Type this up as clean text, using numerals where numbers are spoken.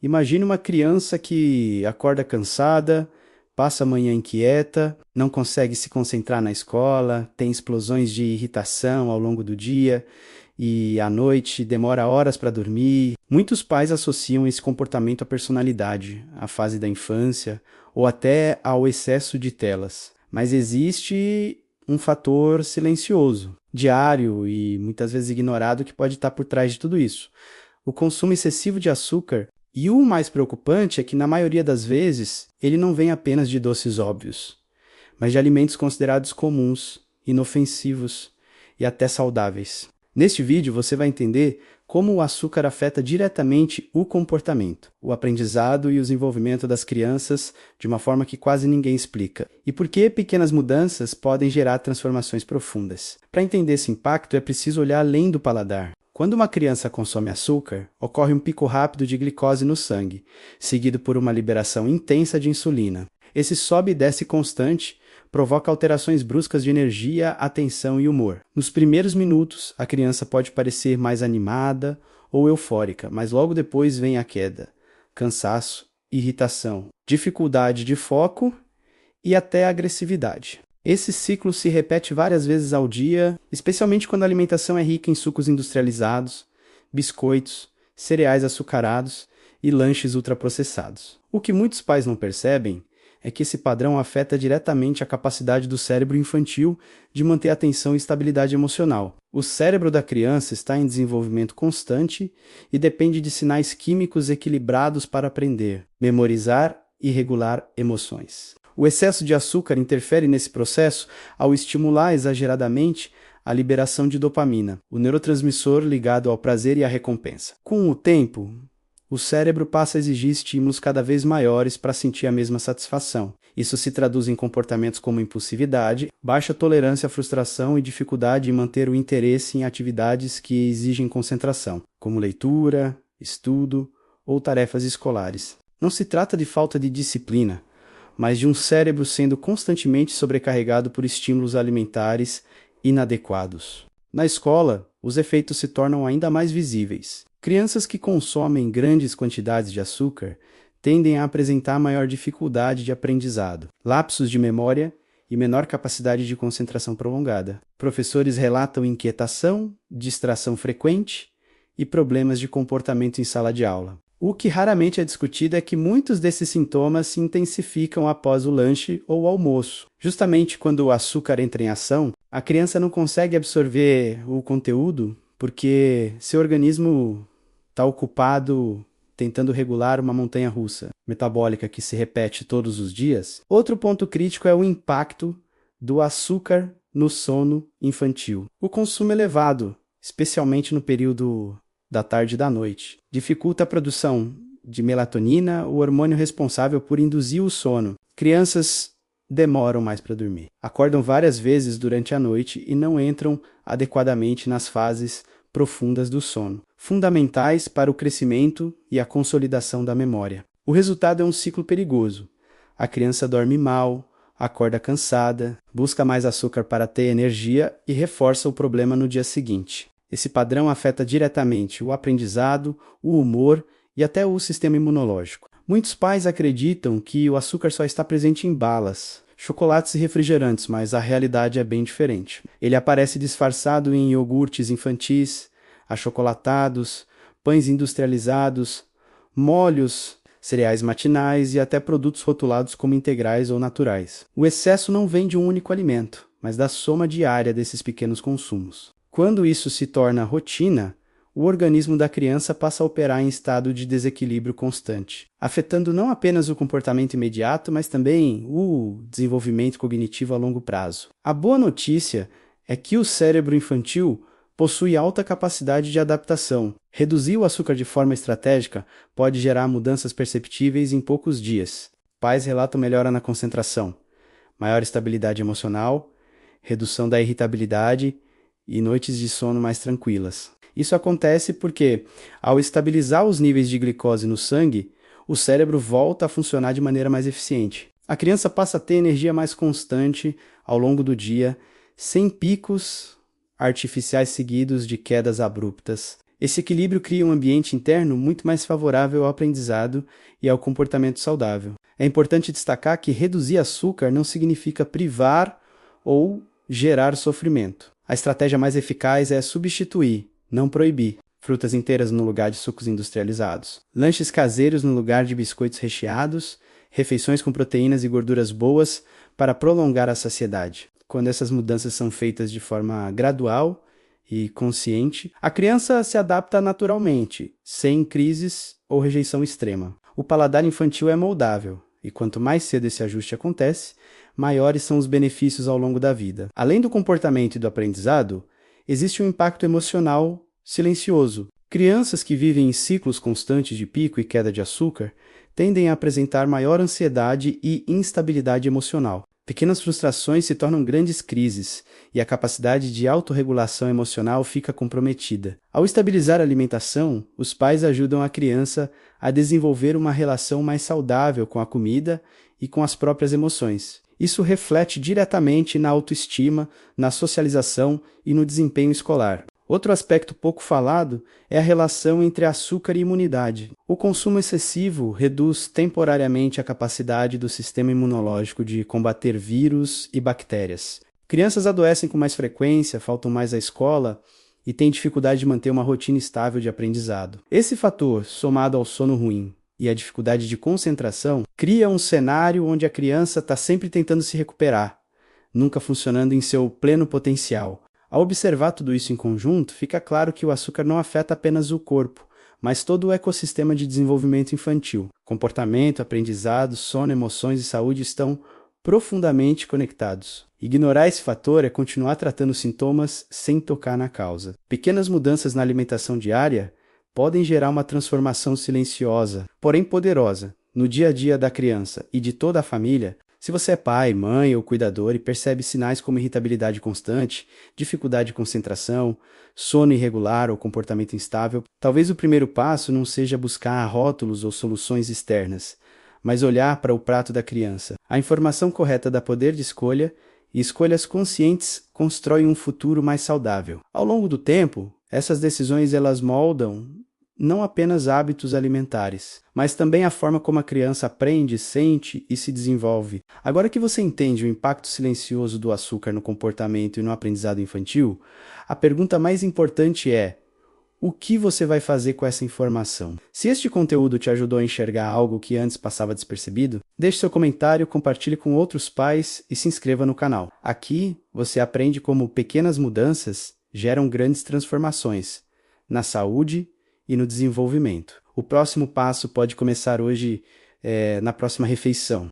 Imagine uma criança que acorda cansada, passa a manhã inquieta, não consegue se concentrar na escola, tem explosões de irritação ao longo do dia e à noite demora horas para dormir. Muitos pais associam esse comportamento à personalidade, à fase da infância ou até ao excesso de telas. Mas existe um fator silencioso, diário e muitas vezes ignorado que pode estar por trás de tudo isso. O consumo excessivo de açúcar. E o mais preocupante é que, na maioria das vezes, ele não vem apenas de doces óbvios, mas de alimentos considerados comuns, inofensivos e até saudáveis. Neste vídeo, você vai entender como o açúcar afeta diretamente o comportamento, o aprendizado e o desenvolvimento das crianças de uma forma que quase ninguém explica, e por que pequenas mudanças podem gerar transformações profundas. Para entender esse impacto, é preciso olhar além do paladar. Quando uma criança consome açúcar, ocorre um pico rápido de glicose no sangue, seguido por uma liberação intensa de insulina. Esse sobe e desce constante provoca alterações bruscas de energia, atenção e humor. Nos primeiros minutos, a criança pode parecer mais animada ou eufórica, mas logo depois vem a queda, cansaço, irritação, dificuldade de foco e até agressividade. Esse ciclo se repete várias vezes ao dia, especialmente quando a alimentação é rica em sucos industrializados, biscoitos, cereais açucarados e lanches ultraprocessados. O que muitos pais não percebem é que esse padrão afeta diretamente a capacidade do cérebro infantil de manter atenção e estabilidade emocional. O cérebro da criança está em desenvolvimento constante e depende de sinais químicos equilibrados para aprender, memorizar e regular emoções. O excesso de açúcar interfere nesse processo ao estimular exageradamente a liberação de dopamina, o neurotransmissor ligado ao prazer e à recompensa. Com o tempo, o cérebro passa a exigir estímulos cada vez maiores para sentir a mesma satisfação. Isso se traduz em comportamentos como impulsividade, baixa tolerância à frustração e dificuldade em manter o interesse em atividades que exigem concentração, como leitura, estudo ou tarefas escolares. Não se trata de falta de disciplina, mas de um cérebro sendo constantemente sobrecarregado por estímulos alimentares inadequados. Na escola, os efeitos se tornam ainda mais visíveis. Crianças que consomem grandes quantidades de açúcar tendem a apresentar maior dificuldade de aprendizado, lapsos de memória e menor capacidade de concentração prolongada. Professores relatam inquietação, distração frequente e problemas de comportamento em sala de aula. O que raramente é discutido é que muitos desses sintomas se intensificam após o lanche ou o almoço. Justamente quando o açúcar entra em ação, a criança não consegue absorver o conteúdo porque seu organismo está ocupado tentando regular uma montanha-russa metabólica que se repete todos os dias. Outro ponto crítico é o impacto do açúcar no sono infantil. O consumo elevado, especialmente no período da tarde e da noite, dificulta a produção de melatonina, o hormônio responsável por induzir o sono. Crianças demoram mais para dormir, acordam várias vezes durante a noite e não entram adequadamente nas fases profundas do sono, fundamentais para o crescimento e a consolidação da memória. O resultado é um ciclo perigoso. A criança dorme mal, acorda cansada, busca mais açúcar para ter energia e reforça o problema no dia seguinte. Esse padrão afeta diretamente o aprendizado, o humor e até o sistema imunológico. Muitos pais acreditam que o açúcar só está presente em balas, chocolates e refrigerantes, mas a realidade é bem diferente. Ele aparece disfarçado em iogurtes infantis, achocolatados, pães industrializados, molhos, cereais matinais e até produtos rotulados como integrais ou naturais. O excesso não vem de um único alimento, mas da soma diária desses pequenos consumos. Quando isso se torna rotina, o organismo da criança passa a operar em estado de desequilíbrio constante, afetando não apenas o comportamento imediato, mas também o desenvolvimento cognitivo a longo prazo. A boa notícia é que o cérebro infantil possui alta capacidade de adaptação. Reduzir o açúcar de forma estratégica pode gerar mudanças perceptíveis em poucos dias. Pais relatam melhora na concentração, maior estabilidade emocional, redução da irritabilidade e noites de sono mais tranquilas. Isso acontece porque, ao estabilizar os níveis de glicose no sangue, o cérebro volta a funcionar de maneira mais eficiente. A criança passa a ter energia mais constante ao longo do dia, sem picos artificiais seguidos de quedas abruptas Esse equilíbrio cria um ambiente interno muito mais favorável ao aprendizado e ao comportamento saudável. É importante destacar que reduzir açúcar não significa privar ou gerar sofrimento. A estratégia mais eficaz é substituir, não proibir. Frutas inteiras no lugar de sucos industrializados. Lanches caseiros no lugar de biscoitos recheados. Refeições com proteínas e gorduras boas para prolongar a saciedade. Quando essas mudanças são feitas de forma gradual e consciente, a criança se adapta naturalmente, sem crises ou rejeição extrema. O paladar infantil é moldável, e quanto mais cedo esse ajuste acontece, maiores são os benefícios ao longo da vida. Além do comportamento e do aprendizado, existe um impacto emocional silencioso. Crianças que vivem em ciclos constantes de pico e queda de açúcar tendem a apresentar maior ansiedade e instabilidade emocional. Pequenas frustrações se tornam grandes crises e a capacidade de autorregulação emocional fica comprometida. Ao estabilizar a alimentação, os pais ajudam a criança a desenvolver uma relação mais saudável com a comida e com as próprias emoções. Isso reflete diretamente na autoestima, na socialização e no desempenho escolar. Outro aspecto pouco falado é a relação entre açúcar e imunidade. O consumo excessivo reduz temporariamente a capacidade do sistema imunológico de combater vírus e bactérias. Crianças adoecem com mais frequência, faltam mais à escola e têm dificuldade de manter uma rotina estável de aprendizado. Esse fator, somado ao sono ruim e à dificuldade de concentração, cria um cenário onde a criança está sempre tentando se recuperar, nunca funcionando em seu pleno potencial. Ao observar tudo isso em conjunto, fica claro que o açúcar não afeta apenas o corpo, mas todo o ecossistema de desenvolvimento infantil. Comportamento, aprendizado, sono, emoções e saúde estão profundamente conectados. Ignorar esse fator é continuar tratando os sintomas sem tocar na causa. Pequenas mudanças na alimentação diária podem gerar uma transformação silenciosa, porém poderosa, no dia a dia da criança e de toda a família. Se você é pai, mãe ou cuidador e percebe sinais como irritabilidade constante, dificuldade de concentração, sono irregular ou comportamento instável, talvez o primeiro passo não seja buscar rótulos ou soluções externas, mas olhar para o prato da criança. A informação correta dá poder de escolha e escolhas conscientes constroem um futuro mais saudável. Ao longo do tempo, essas decisões elas moldam não apenas hábitos alimentares, mas também a forma como a criança aprende, sente e se desenvolve. Agora que você entende o impacto silencioso do açúcar no comportamento e no aprendizado infantil, a pergunta mais importante é: o que você vai fazer com essa informação? Se este conteúdo te ajudou a enxergar algo que antes passava despercebido, deixe seu comentário, compartilhe com outros pais e se inscreva no canal. Aqui você aprende como pequenas mudanças geram grandes transformações na saúde e no desenvolvimento. O próximo passo pode começar hoje, na próxima refeição.